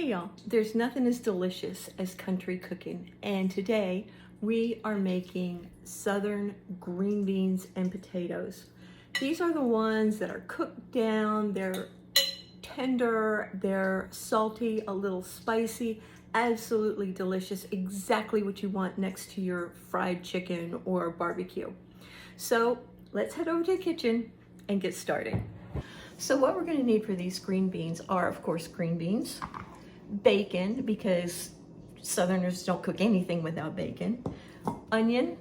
y'all. There's nothing as delicious as country cooking, and today we are making southern green beans and potatoes. These are the ones that are cooked down, they're tender, they're salty, a little spicy, absolutely delicious, exactly what you want next to your fried chicken or barbecue. So let's head over to the kitchen and get started. So what we're going to need for these green beans are, of course, green beans, bacon, because Southerners don't cook anything without bacon, onion,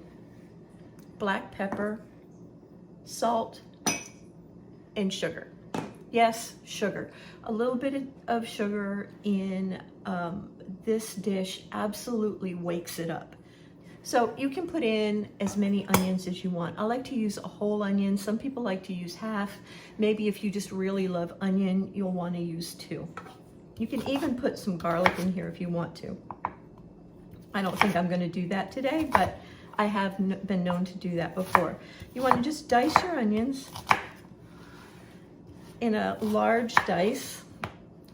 black pepper, salt, and sugar. Yes, sugar. A little bit of sugar in this dish absolutely wakes it up. So you can put in as many onions as you want. I like to use a whole onion. Some people like to use half. Maybe if you just really love onion, you'll want to use 2. You can even put some garlic in here if you want to. I don't think I'm going to do that today, but I have been known to do that before. You want to just dice your onions in a large dice.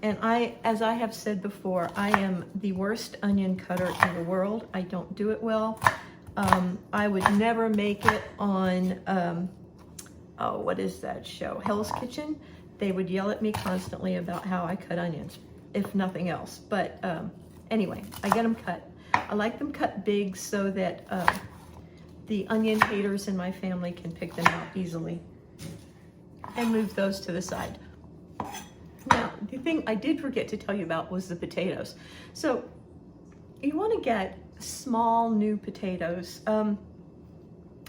And as I have said before, I am the worst onion cutter in the world. I don't do it well. I would never make it on, oh, what is that show? Hell's Kitchen. They would yell at me constantly about how I cut onions, if nothing else. But anyway, I get them cut. I like them cut big so that the onion haters in my family can pick them out easily. And move those to the side. Now, the thing I did forget to tell you about was the potatoes. So you want to get small new potatoes.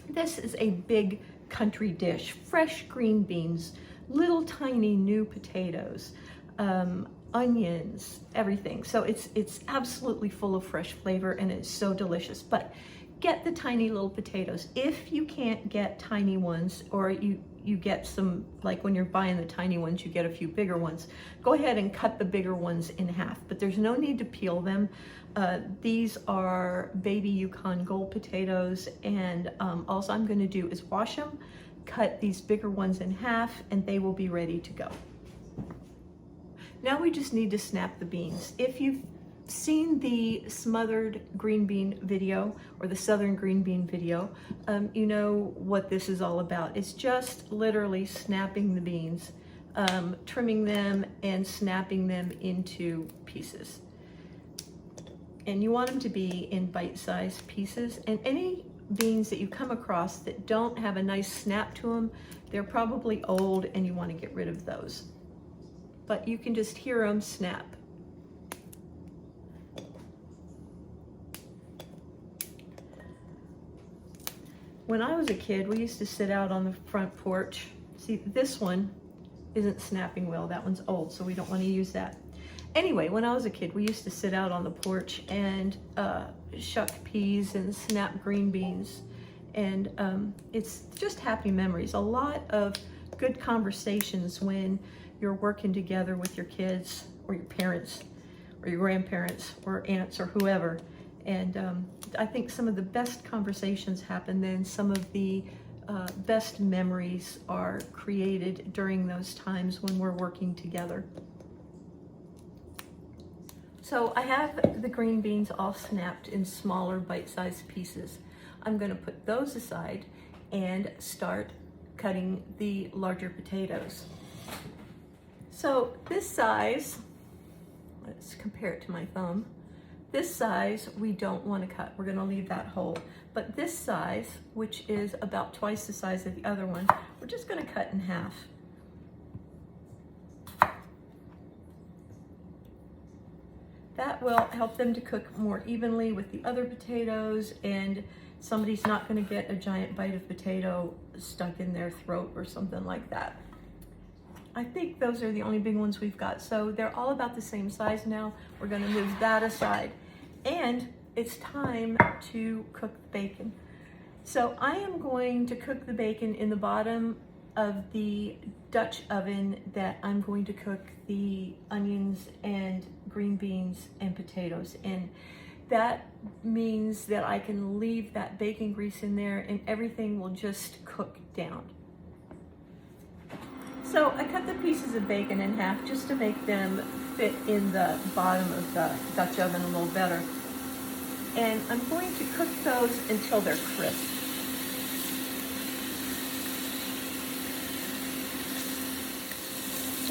This is a big country dish. Fresh green beans, little tiny new potatoes, onions, everything. So it's absolutely full of fresh flavor and it's so delicious. But get the tiny little potatoes. If you can't get tiny ones, or you get some, like when you're buying the tiny ones, you get a few bigger ones, go ahead and cut the bigger ones in half, but there's no need to peel them. These are baby Yukon Gold potatoes, and all I'm going to do is wash them, cut these bigger ones in half, and they will be ready to go. Now we just need to snap the beans. If you've seen the smothered green bean video or the southern green bean video, you know what this is all about. It's just literally snapping the beans, trimming them and snapping them into pieces. And you want them to be in bite-sized pieces. And any beans that you come across that don't have a nice snap to them, they're probably old and you want to get rid of those. But you can just hear them snap. When I was a kid, we used to sit out on the front porch. See, this one isn't snapping well. That one's old, so we don't want to use that. Anyway, when I was a kid, we used to sit out on the porch and shuck peas and snap green beans. And it's just happy memories. A lot of good conversations when you're working together with your kids or your parents or your grandparents or aunts or whoever. And I think some of the best conversations happen then. Some of the best memories are created during those times when we're working together. So I have the green beans all snapped in smaller bite-sized pieces. I'm going to put those aside and start cutting the larger potatoes. So this size, let's compare it to my thumb. This size we don't want to cut. We're going to leave that whole. But this size, which is about twice the size of the other one, we're just going to cut in half. That will help them to cook more evenly with the other potatoes, and somebody's not going to get a giant bite of potato stuck in their throat or something like that. I think those are the only big ones we've got. So they're all about the same size now. We're going to move that aside. And it's time to cook the bacon. So I am going to cook the bacon in the bottom of the Dutch oven that I'm going to cook the onions and green beans and potatoes in. That means that I can leave that bacon grease in there and everything will just cook down. So So I cut the pieces of bacon in half just to make them fit in the bottom of the Dutch oven a little better. And I'm going to cook those until they're crisp.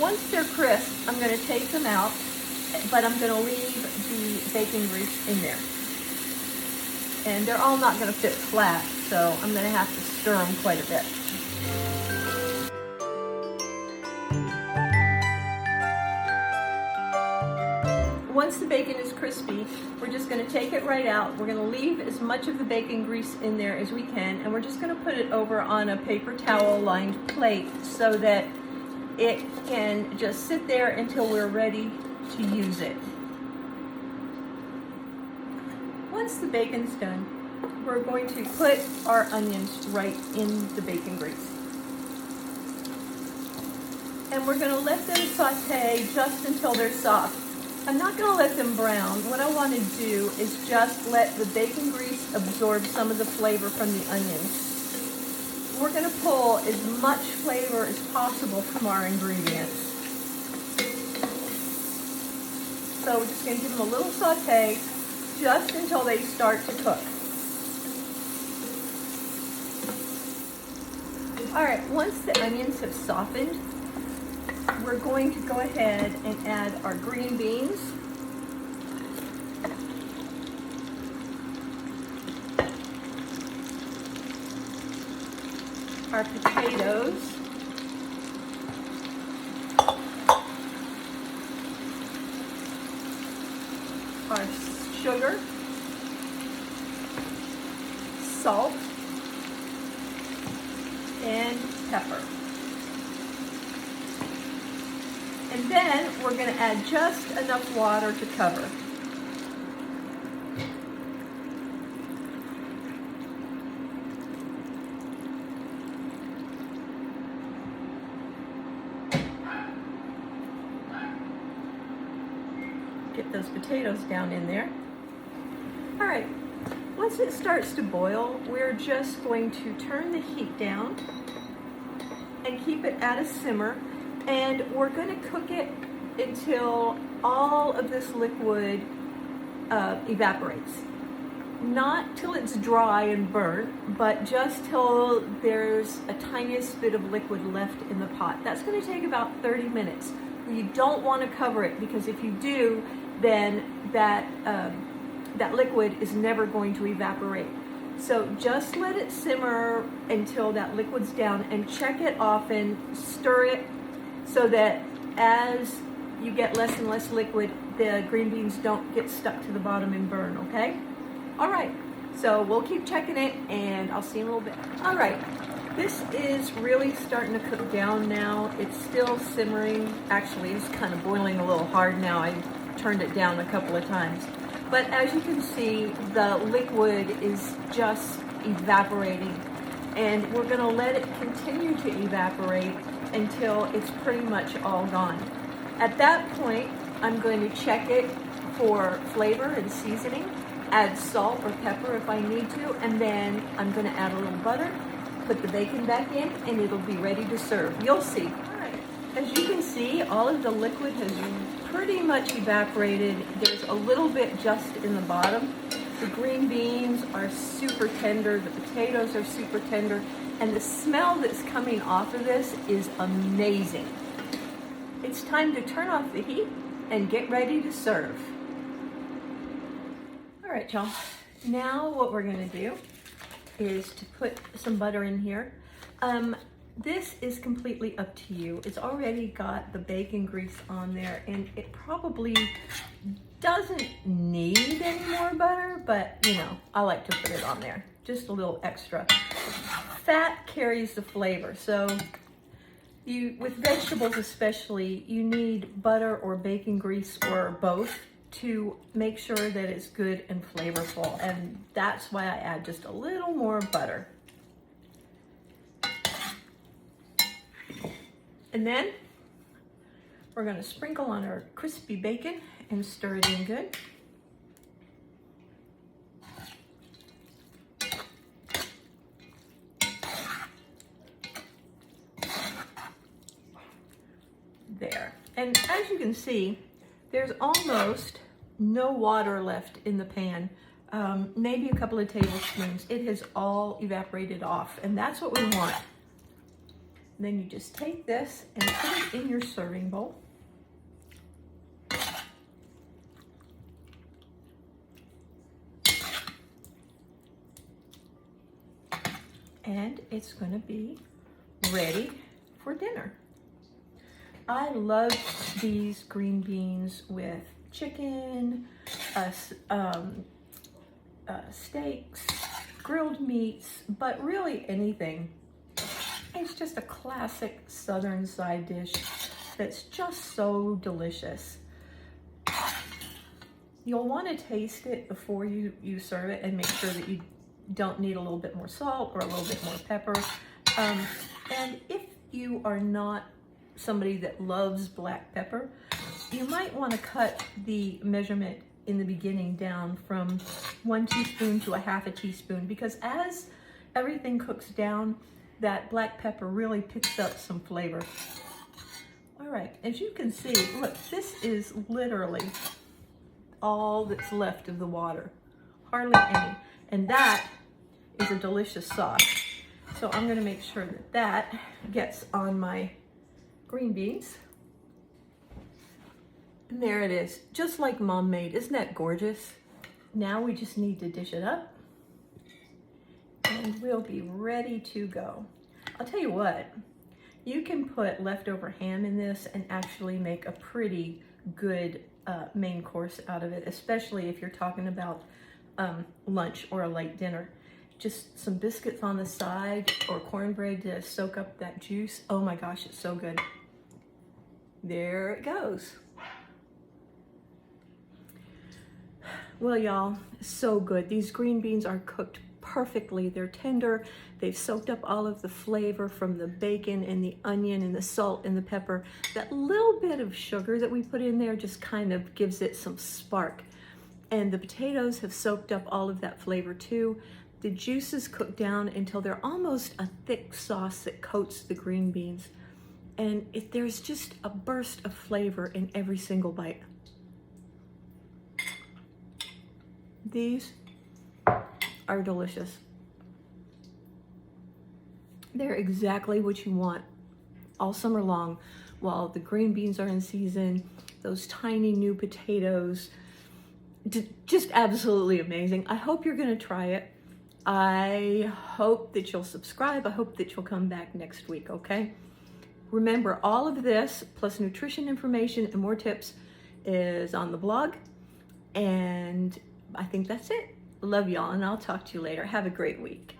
Once they're crisp, I'm going to take them out, but I'm going to leave the bacon grease in there. And they're all not going to fit flat, so I'm going to have to stir them quite a bit. Once the bacon is crispy, we're just going to take it right out. We're going to leave as much of the bacon grease in there as we can, and we're just going to put it over on a paper towel lined plate so that it can just sit there until we're ready to use it. Once the bacon's done, we're going to put our onions right in the bacon grease. And we're going to let them saute just until they're soft. I'm not going to let them brown. What I want to do is just let the bacon grease absorb some of the flavor from the onions. We're going to pull as much flavor as possible from our ingredients. So we're just going to give them a little saute just until they start to cook. All right, once the onions have softened, we're going to go ahead and add our green beans. Our potatoes. Our sugar. Salt. And pepper. And then we're going to add just enough water to cover. Get those potatoes down in there. All right, once it starts to boil, we're just going to turn the heat down and keep it at a simmer. And we're going to cook it until all of this liquid evaporates. Not till it's dry and burnt, but just till there's a tiniest bit of liquid left in the pot. That's going to take about 30 minutes. You don't want to cover it, because if you do, then that liquid is never going to evaporate. So just let it simmer until that liquid's down, and check it often, stir it, so that as you get less and less liquid, the green beans don't get stuck to the bottom and burn, okay? All right, so we'll keep checking it, and I'll see you in a little bit. All right, this is really starting to cook down now. It's still simmering. Actually, it's kind of boiling a little hard now. I turned it down a couple of times. But as you can see, the liquid is just evaporating, and we're gonna let it continue to evaporate until it's pretty much all gone. At that point, I'm going to check it for flavor and seasoning, add salt or pepper if I need to, and then I'm going to add a little butter, put the bacon back in, and it'll be ready to serve. You'll see. All right. As you can see, all of the liquid has pretty much evaporated. There's a little bit just in the bottom. The green beans are super tender, the potatoes are super tender, and the smell that's coming off of this is amazing. It's time to turn off the heat and get ready to serve. All right, y'all. Now what we're gonna do is to put some butter in here. This is completely up to you. It's already got the bacon grease on there, and it probably doesn't need any more butter, but you know, I like to put it on there, just a little extra. Fat carries the flavor, so with vegetables especially, you need butter or bacon grease or both to make sure that it's good and flavorful, and that's why I add just a little more butter. And then we're going to sprinkle on our crispy bacon and stir it in good. There. And as you can see, there's almost no water left in the pan. Maybe a couple of tablespoons. It has all evaporated off, and that's what we want. And then you just take this and put it in your serving bowl. And it's going to be ready for dinner. I love these green beans with chicken, steaks, grilled meats, but really anything. It's just a classic Southern side dish that's just so delicious. You'll want to taste it before you serve it and make sure that you don't need a little bit more salt or a little bit more pepper. And if you are not somebody that loves black pepper, you might want to cut the measurement in the beginning down from 1 teaspoon to a half a teaspoon, because as everything cooks down, that black pepper really picks up some flavor. All right, as you can see, look, this is literally all that's left of the water, hardly any. And that is a delicious sauce. So I'm gonna make sure that that gets on my green beans. And there it is, just like Mom made. Isn't that gorgeous? Now we just need to dish it up and we'll be ready to go. I'll tell you what, you can put leftover ham in this and actually make a pretty good main course out of it, especially if you're talking about lunch or a light dinner. Just some biscuits on the side or cornbread to soak up that juice. Oh my gosh, it's so good. There it goes. Well, y'all, so good. These green beans are cooked perfectly. They're tender. They've soaked up all of the flavor from the bacon and the onion and the salt and the pepper. That little bit of sugar that we put in there just kind of gives it some spark. And the potatoes have soaked up all of that flavor too. The juices cook down until they're almost a thick sauce that coats the green beans. And there's just a burst of flavor in every single bite. These are delicious. They're exactly what you want all summer long while the green beans are in season. Those tiny new potatoes, just absolutely amazing. I hope you're gonna try it. I hope that you'll subscribe. I hope that you'll come back next week, okay? Remember, all of this, plus nutrition information and more tips, is on the blog. And I think that's it. Love y'all, and I'll talk to you later. Have a great week.